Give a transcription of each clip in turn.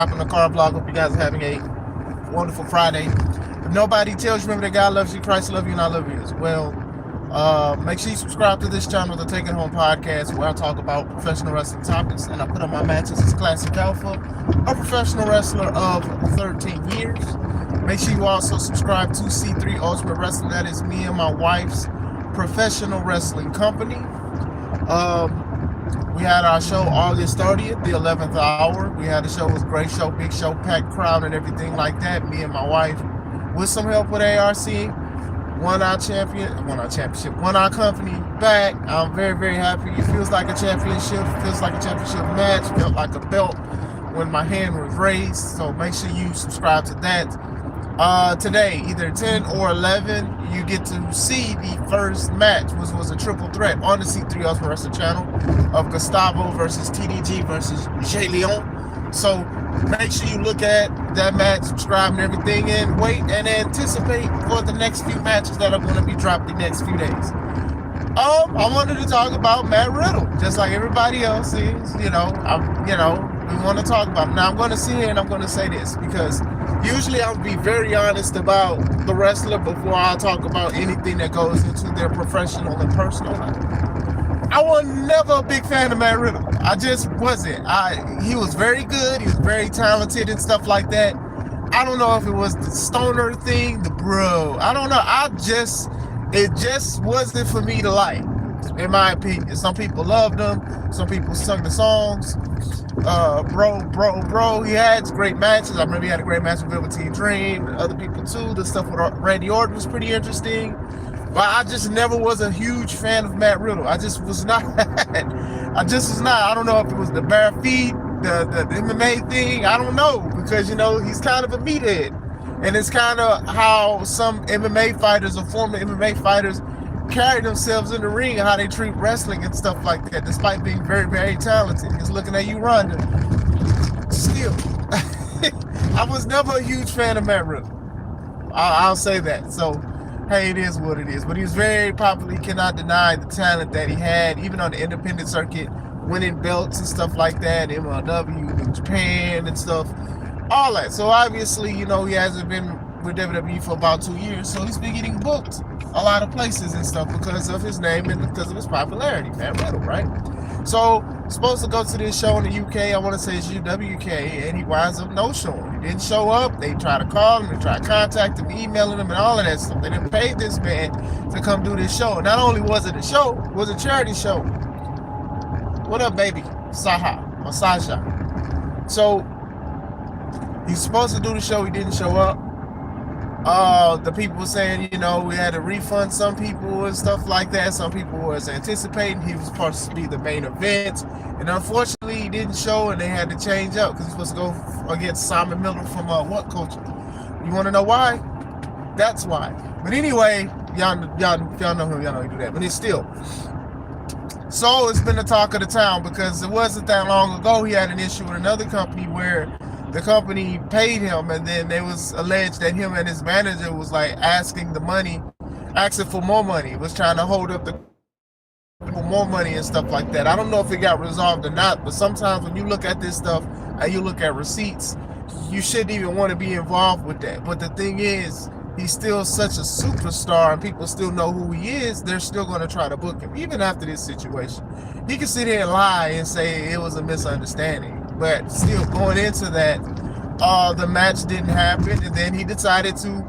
dropping a car vlog. Hope you guys are having a wonderful Friday. If nobody tells you, remember that God loves you, Christ loves you, and I love you as well. Make sure you subscribe to this channel, the Take It Home Podcast, where I talk about professional wrestling topics, and I put on my matches as Classic Alpha, a professional wrestler of 13 years. Make sure you also subscribe to C3 Ultimate Wrestling. That is me and my wife's professional wrestling company. We had our show August 30th, the 11th hour. We had a show, it was a great show, big show, packed crowd and everything like that. Me and my wife, with some help with ARC, won our company back. I'm very, very happy. It feels like a championship. It feels like a championship match. Felt like a belt when my hand was raised. So make sure you subscribe to that. Today, either 10 or 11, you get to see the first match, which was a triple threat on the C3 Ultimate Wrestling channel of Gustavo versus TDG versus Jay Leon. So make sure you look at that match, subscribe and everything, and wait and anticipate for the next few matches that are going to be dropped the next few days. I wanted to talk about Matt Riddle, just like everybody else is. We want to talk about him. Now I'm going to sit here and I'm going to say this, because usually I'll be very honest about the wrestler before I talk about anything that goes into their professional and personal life. I was never a big fan of Matt Riddle. I just wasn't. He was very good. He was very talented and stuff like that. I don't know if it was the stoner thing, I don't know. It just wasn't for me to like, in my opinion. Some people loved him. Some people sung the songs. Bro, he had great matches. I remember he had a great match with Velveteen Dream and other people too. The stuff with Randy Orton was pretty interesting. But I just never was a huge fan of Matt Riddle. I just was not. I don't know if it was the bare feet, the MMA thing. I don't know, because he's kind of a meathead, and it's kind of how some MMA fighters or former MMA fighters carry themselves in the ring, and how they treat wrestling and stuff like that, despite being very, very talented. Just looking at you, Ronda. Still, I was never a huge fan of Matt Riddle. I'll say that. So, hey, it is what it is. But he was very popular. You cannot deny the talent that he had, even on the independent circuit, winning belts and stuff like that, MLW, New Japan and stuff, all that. So obviously, he hasn't been with WWE for about 2 years, so he's been getting booked a lot of places and stuff because of his name and because of his popularity, Matt Riddle, right? So, supposed to go to this show in the UK, I want to say it's UWK, and he winds up no-showing. He didn't show up. They try to call him, they try to contact him, emailing him, and all of that stuff. They didn't pay this man to come do this show. Not only was it a show, it was a charity show. What up, baby? Sasha. So, he's supposed to do the show, he didn't show up. The people were saying, we had to refund some people and stuff like that. Some people was anticipating he was supposed to be the main event, and unfortunately he didn't show, and they had to change up because he's supposed to go against Simon Miller from What Culture. You want to know why? That's why. But anyway, y'all know him, y'all know he do that. But it's still. So it's been the talk of the town, because it wasn't that long ago he had an issue with another company where the company paid him, and then it was alleged that him and his manager was like asking for more money, was trying to hold up for more money and stuff like that. I don't know if it got resolved or not, but sometimes when you look at this stuff and you look at receipts, you shouldn't even want to be involved with that. But the thing is, he's still such a superstar and people still know who he is. They're still going to try to book him, even after this situation. He can sit here and lie and say it was a misunderstanding. But still, going into that, the match didn't happen, and then he decided to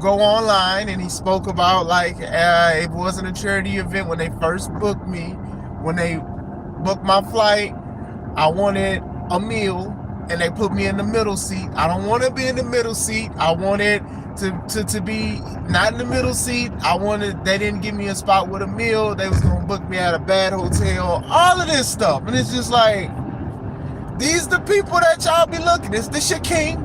go online, and he spoke about it wasn't a charity event when they first booked me. When they booked my flight, I wanted a meal, and they put me in the middle seat. I don't want to be in the middle seat. I wanted to be not in the middle seat. They didn't give me a spot with a meal. They was gonna book me at a bad hotel. All of this stuff, and it's just like, these the people that y'all be looking. This your king.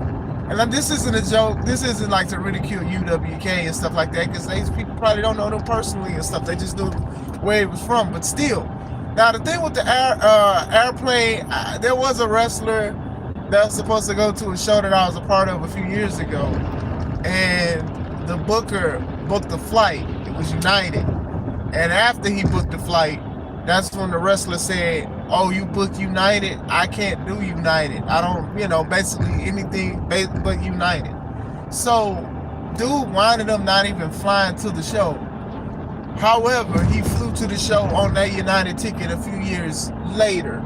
And this isn't a joke. This isn't like to ridicule UWK and stuff like that, because these people probably don't know them personally and stuff. They just knew where he was from. But still, now the thing with the airplane, there was a wrestler that was supposed to go to a show that I was a part of a few years ago, and the booker booked the flight. It was United, and after he booked the flight, that's when the wrestler said, oh, you book United, I can't do United. I don't, basically anything but United. So, dude winded up not even flying to the show. However, he flew to the show on that United ticket a few years later,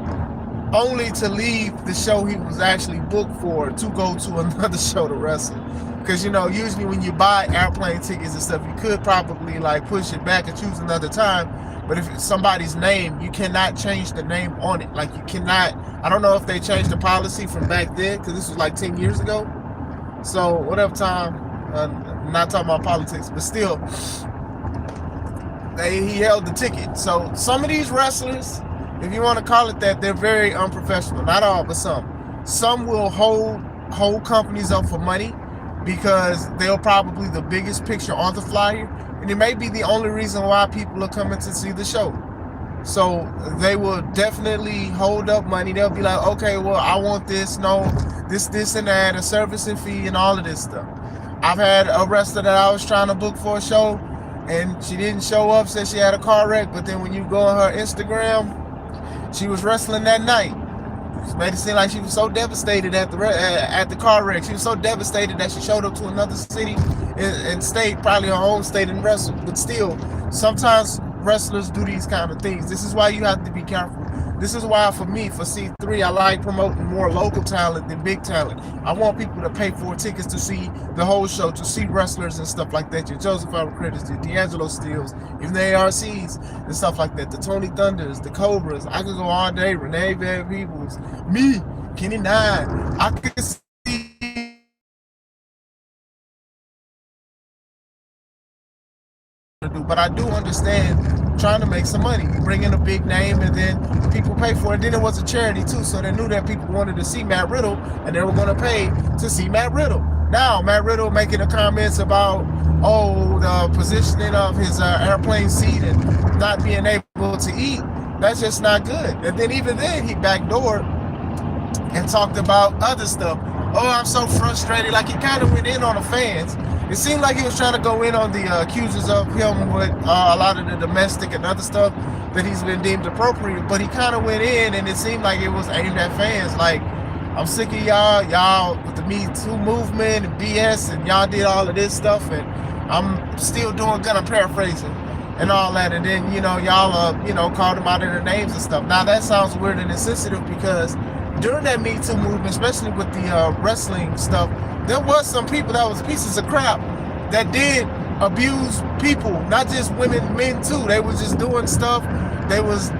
only to leave the show he was actually booked for to go to another show to wrestle. Because, usually when you buy airplane tickets and stuff, you could probably like push it back and choose another time. But if it's somebody's name, you cannot change the name on it. Like you cannot, I don't know if they changed the policy from back then, because this was like 10 years ago. So whatever time, I'm not talking about politics, but still, he held the ticket. So some of these wrestlers, if you want to call it that, they're very unprofessional. Not all, but some. Some will hold companies up for money because they're probably the biggest picture on the flyer, and it may be the only reason why people are coming to see the show. So they will definitely hold up money. They'll be like, okay, well, I want this, this and that, a servicing fee and all of this stuff. I've had a wrestler that I was trying to book for a show, and she didn't show up, said she had a car wreck, but then when you go on her Instagram, she was wrestling that night. She made it seem like she was so devastated at the car wreck. She was so devastated that she showed up to another city and stayed, probably her home state, and wrestled. But still, sometimes wrestlers do these kind of things. This is why you have to be careful. This is why, for me, for C3, I like promoting more local talent than big talent. I want people to pay for tickets to see the whole show, to see wrestlers and stuff like that. Your Joseph Allen Critters, your D'Angelo Steels, even the ARCs and stuff like that. The Tony Thunders, the Cobras. I could go all day. Renee Van Peebles, me, Kenny Nine. I could see. But I do understand trying to make some money. You bring in a big name and then people pay for it. Then it was a charity too, so they knew that people wanted to see Matt Riddle and they were going to pay to see Matt Riddle. Now, Matt Riddle making the comments about, the positioning of his airplane seat and not being able to eat, that's just not good. And then even then, he backdoored and talked about other stuff. Oh, I'm so frustrated. Like, he kind of went in on the fans. It seemed like he was trying to go in on the accusers of him with a lot of the domestic and other stuff that he's been deemed appropriate, but he kind of went in and it seemed like it was aimed at fans. Like, I'm sick of y'all with the Me Too movement and BS, and y'all did all of this stuff, and I'm still kind of paraphrasing and all that, and then, y'all, called them out of their names and stuff. Now, that sounds weird and insensitive because during that Me Too movement, especially with the wrestling stuff, there was some people that was pieces of crap that did abuse people, not just women, men too. They was just doing stuff. They was,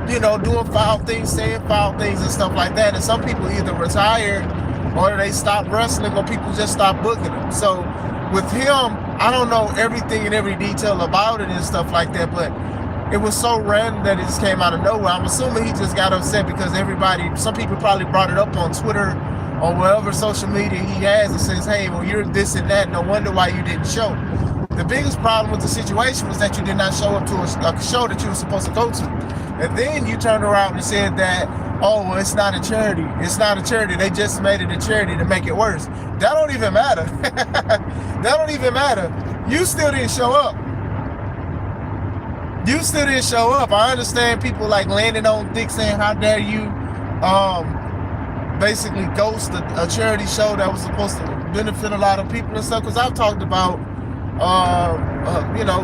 doing foul things, saying foul things and stuff like that. And some people either retired or they stopped wrestling or people just stopped booking them. So with him, I don't know everything and every detail about it and stuff like that, but it was so random that it just came out of nowhere. I'm assuming he just got upset because some people probably brought it up on Twitter or whatever social media he has and says, hey, well, you're this and that. No wonder why you didn't show. The biggest problem with the situation was that you did not show up to a show that you were supposed to go to. And then you turned around and said that, oh, well, it's not a charity. It's not a charity. They just made it a charity to make it worse. That don't even matter. That don't even matter. You still didn't show up. You still didn't show up. I understand people like landing on thick saying, how dare you basically ghost a charity show that was supposed to benefit a lot of people and stuff. Because I've talked about,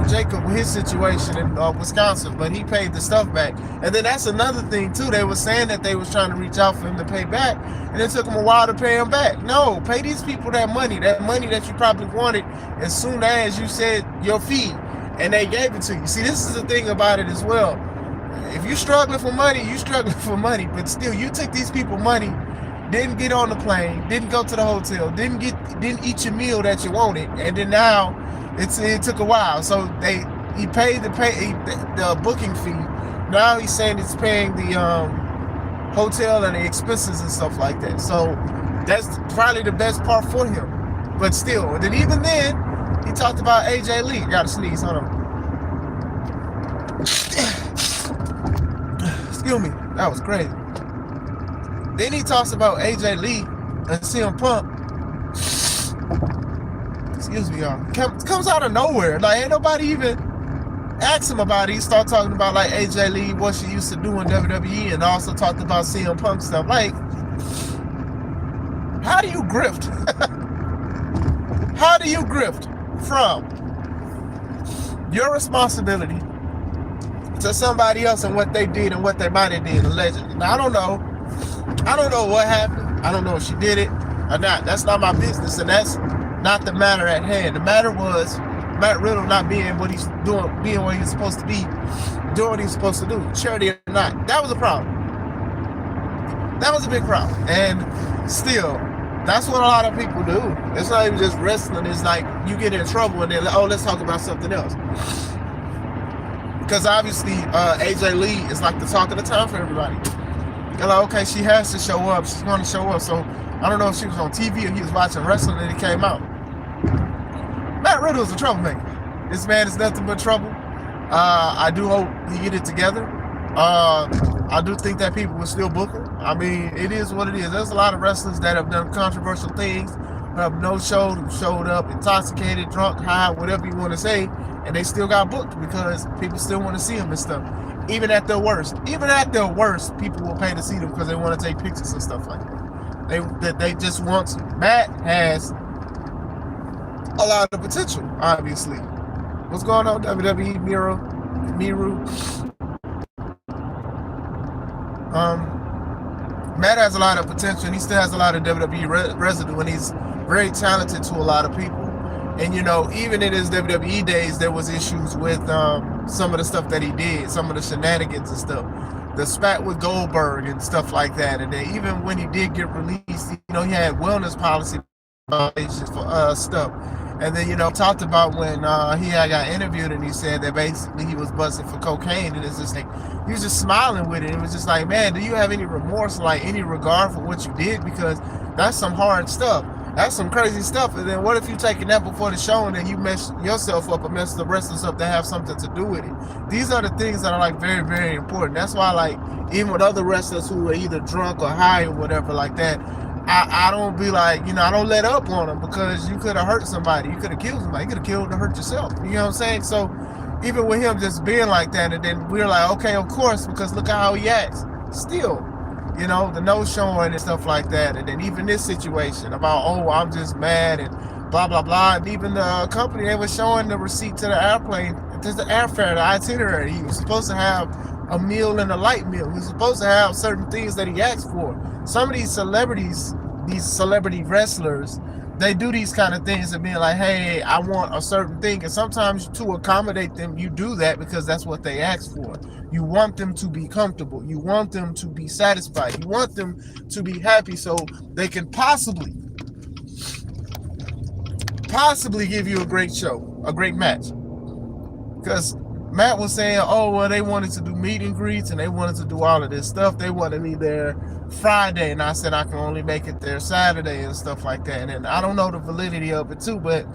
Jacob, his situation in Wisconsin, but he paid the stuff back. And then that's another thing too. They were saying that they was trying to reach out for him to pay back, and it took him a while to pay him back. No, pay these people that money that you probably wanted as soon as you said your fee, and they gave it to you. See, this is the thing about it as well. If you're struggling for money, you're struggling for money, but still, you took these people money, didn't get on the plane, didn't go to the hotel, didn't eat your meal that you wanted, and then now it took a while. So he paid the booking fee. Now he's saying he's paying the hotel and the expenses and stuff like that. So that's probably the best part for him. But still, and then even then, he talked about AJ Lee. Gotta sneeze, hold on. Excuse me, that was crazy. Then he talks about AJ Lee and CM Punk. Excuse me, y'all. Comes out of nowhere. Like, ain't nobody asked him about it, he started talking about like AJ Lee, what she used to do in WWE, and also talked about CM Punk stuff. Like, how do you grift? How do you grift from your responsibility to somebody else and what they did and what they might have did, allegedly? Now, I don't know what happened. I don't know if she did it or not. That's not my business, and that's not the matter at hand. The matter was Matt Riddle not being what he's doing, being what he's supposed to be, doing what he's supposed to do, charity or not. That was a problem. That was a big problem. And still, that's what a lot of people do. It's not even just wrestling. It's like you get in trouble and then, oh, let's talk about something else. Because obviously, AJ Lee is like the talk of the town for everybody. They're like, okay, she has to show up. She's going to show up. So I don't know if she was on TV or he was watching wrestling and it came out. Matt Riddle is a troublemaker. This man is nothing but trouble. I do hope he get it together. I do think that people will still book him. I mean, it is what it is. There's a lot of wrestlers that have done controversial things, who have no show, who showed up intoxicated, drunk, high, whatever you want to say, and they still got booked because people still want to see them and stuff. Even at their worst. Even at their worst, people will pay to see them because they want to take pictures and stuff like that. They just want to. Matt has a lot of potential, obviously. What's going on, WWE, Miru? Matt has a lot of potential, and he still has a lot of WWE residue, and he's very talented to a lot of people. And, you know, even in his WWE days, there was issues with some of the stuff that he did, some of the shenanigans and stuff. The spat with Goldberg and stuff like that. And then even when he did get released, you know, he had wellness policy violations for stuff. And then, you know, talked about when he had got interviewed and he said that basically he was busted for cocaine. And it's just like, he was just smiling with it. It was just like, man, do you have any remorse, like any regard for what you did? Because that's some hard stuff. That's some crazy stuff. And then what if you taking that before the show and then you mess yourself up and mess the wrestlers up that have something to do with it? These are the things that are like very, very important. That's why, like, even with other wrestlers who are either drunk or high or whatever like that, I don't be like, you know, I don't let up on them because you could have hurt somebody. You could have killed somebody. You could have killed or hurt yourself. You know what I'm saying? So even with him just being like that, and then we're like, okay, of course, because look at how he acts. Still, you know, the no showing and stuff like that. And then even this situation about, oh, I'm just mad and blah, blah, blah. And even the company, they were showing the receipt to the airplane, to the airfare, the itinerary. He was supposed to have a meal and a light meal. He was supposed to have certain things that he asked for. Some of these celebrities, these celebrity wrestlers, they do these kind of things and being like, hey, I want a certain thing. And sometimes to accommodate them, you do that because that's what they ask for. You want them to be comfortable. You want them to be satisfied. You want them to be happy so they can possibly give you a great show, a great match. Because Matt was saying, oh, well, they wanted to do meet and greets and they wanted to do all of this stuff. They wanted me there Friday, and I said I can only make it there Saturday and stuff like that. And I don't know the validity of it too, but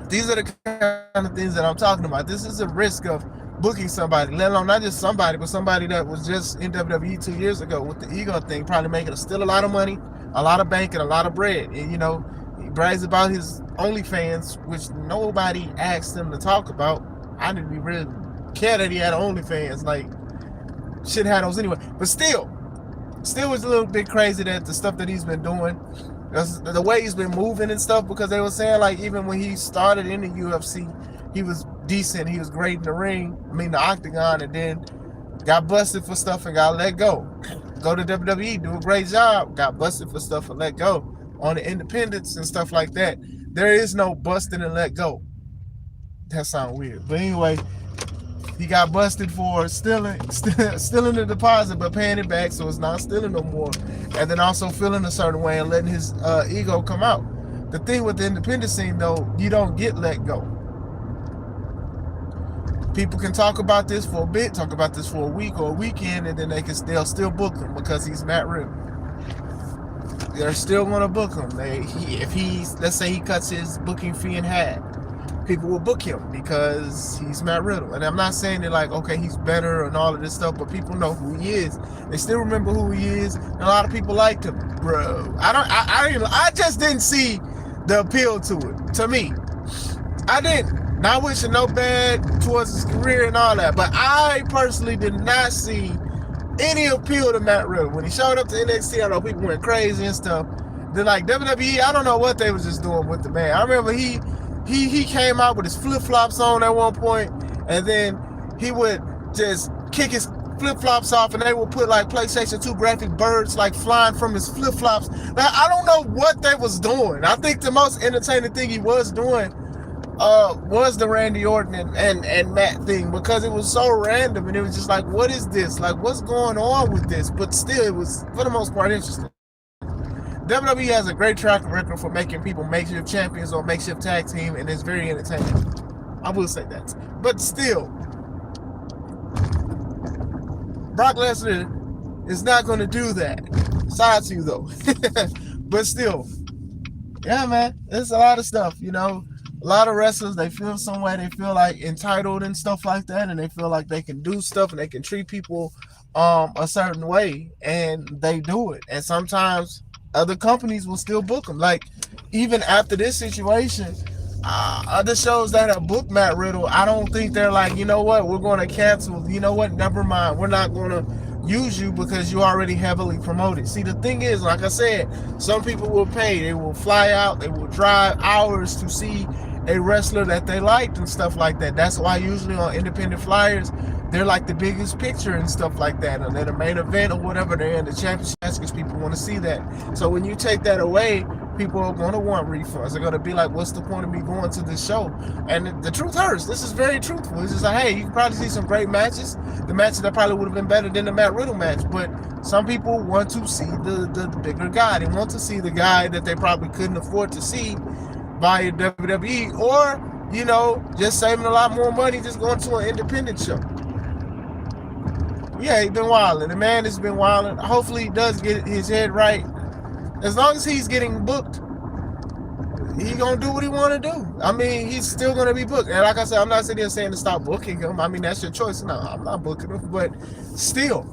these are the kind of things that I'm talking about. This is a risk of booking somebody, let alone not just somebody, but somebody that was just in WWE 2 years ago with the ego thing, probably making still a lot of money, a lot of bank, and a lot of bread. And, you know, he brags about his OnlyFans, which nobody asked him to talk about. I didn't even really care that he had OnlyFans. Like, shit had those anyway. But still was a little bit crazy that the stuff that he's been doing, the way he's been moving and stuff, because they were saying, like, even when he started in the UFC, he was decent, he was great in the ring, the octagon, and then got busted for stuff and got let go. Go to WWE, do a great job, got busted for stuff and let go. On the independents and stuff like that, there is no busting and let go. That sounds weird. But anyway, he got busted for stealing the deposit but paying it back, so it's not stealing no more. And then also feeling a certain way and letting his ego come out. The thing with the independent scene, though, you don't get let go. People can talk about this for a bit, talk about this for a week or a weekend, and then they'll still book him because he's Matt Riddle. They're still going to book him. Let's say he cuts his booking fee in half, people will book him because he's Matt Riddle. And I'm not saying that, like, okay, he's better and all of this stuff, but people know who he is. They still remember who he is, and a lot of people liked him, bro. I just didn't see the appeal to it. To me, I didn't. Not wishing no bad towards his career and all that, but I personally did not see any appeal to Matt Riddle. When he showed up to NXT, I know people went crazy and stuff. Then like WWE, I don't know what they was just doing with the man. I remember he came out with his flip-flops on at one point, and then he would just kick his flip-flops off, and they would put like PlayStation 2 graphic birds like flying from his flip-flops. Now, I don't know what they was doing. I think the most entertaining thing he was doing was the Randy Orton and Matt thing, because it was so random, and it was just like, what is this? Like, what's going on with this? But still, it was, for the most part, interesting. WWE has a great track record for making people makeshift champions or makeshift tag team, and it's very entertaining. I will say that. But still, Brock Lesnar is not going to do that. Sorry to you, though. But still, yeah, man, there's a lot of stuff, you know. A lot of wrestlers, they feel some way, they feel like entitled and stuff like that, and they feel like they can do stuff and they can treat people a certain way, and they do it. And sometimes other companies will still book them. Like, even after this situation, other shows that have booked Matt Riddle, I don't think they're like, you know what, we're going to cancel. You know what, never mind. We're not going to use you because you already heavily promoted. See, the thing is, like I said, some people will pay. They will fly out. They will drive hours to see a wrestler that they liked and stuff like that. That's why usually on independent flyers, they're like the biggest picture and stuff like that, or they're the main event or whatever. They're in the championship because people want to see that. So when you take that away, people are going to want refunds. They're going to be like, what's the point of me going to this show? And the truth hurts. This is very truthful. It's just like, hey, you can probably see some great matches. The matches that probably would have been better than the Matt Riddle match. But some people want to see the bigger guy. They want to see the guy that they probably couldn't afford to see via WWE, or, you know, just saving a lot more money just going to an independent show. Yeah, he's been wilding. The man has been wilding. Hopefully he does get his head right. As long as he's getting booked, he's going to do what he want to do. I mean, he's still going to be booked. And like I said, I'm not sitting here saying to stop booking him. I mean, that's your choice. No, I'm not booking him. But still,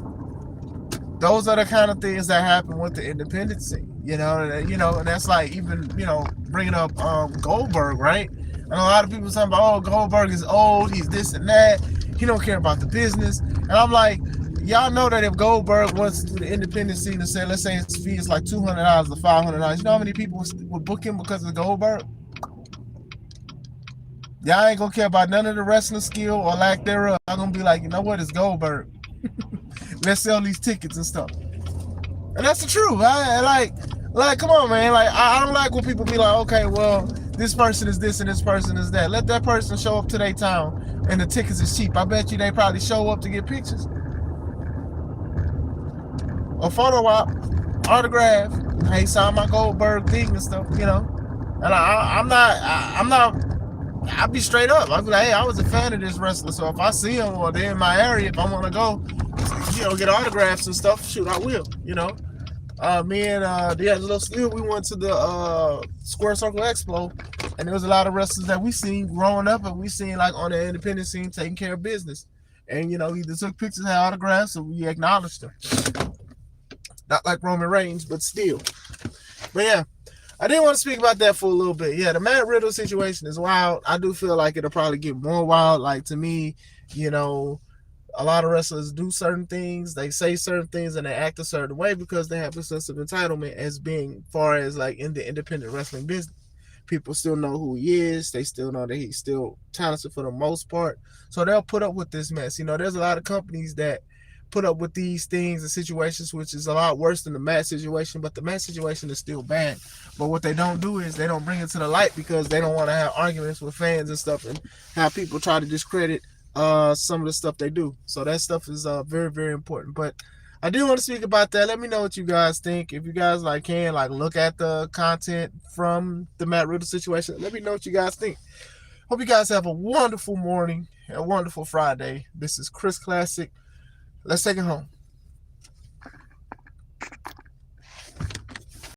those are the kind of things that happen with the independent scene. You know, and that's like, even, you know, bringing up Goldberg, right? And a lot of people talking about, oh, Goldberg is old, he's this and that, he don't care about the business. And I'm like, y'all know that if Goldberg wants to do the independent scene and say, let's say his fee is like $200 or $500, you know how many people would book him because of Goldberg? Y'all ain't gonna care about none of the wrestling skill or lack thereof. I'm gonna be like, you know what, it's Goldberg. Let's sell these tickets and stuff. And that's the truth. Like, come on, man. Like, I don't like when people be like, okay, well, this person is this and this person is that. Let that person show up to their town and the tickets is cheap. I bet you they probably show up to get pictures. A photo op, autograph. Hey, sign my Goldberg thing and stuff, you know. And I'll be straight up. I'll be like, hey, I was a fan of this wrestler, so if I see him or they're in my area, if I want to go, you know, get autographs and stuff, shoot, I will, you know. Me and D'Angelo Steele, we went to the Square Circle Expo, and there was a lot of wrestlers that we seen growing up, and we seen like on the independent scene taking care of business. And, you know, either took pictures, had autographs, or we acknowledged them. Not like Roman Reigns, but still. But yeah, I didn't want to speak about that for a little bit. Yeah, the Matt Riddle situation is wild. I do feel like it'll probably get more wild. Like, to me, you know, a lot of wrestlers do certain things, they say certain things, and they act a certain way because they have a sense of entitlement as being far as like in the independent wrestling business. People still know who he is. They still know that he's still talented for the most part. So they'll put up with this mess. You know, there's a lot of companies that put up with these things and situations, which is a lot worse than the Matt situation, but the Matt situation is still bad. But what they don't do is they don't bring it to the light because they don't want to have arguments with fans and stuff and have people try to discredit some of the stuff they do. So that stuff is very, very important. But I do want to speak about that. Let me know what you guys think. If you guys can look at the content from the Matt Riddle situation, let me know what you guys think. Hope you guys have a wonderful morning, a wonderful Friday. This is Chris Classic. Let's take it home.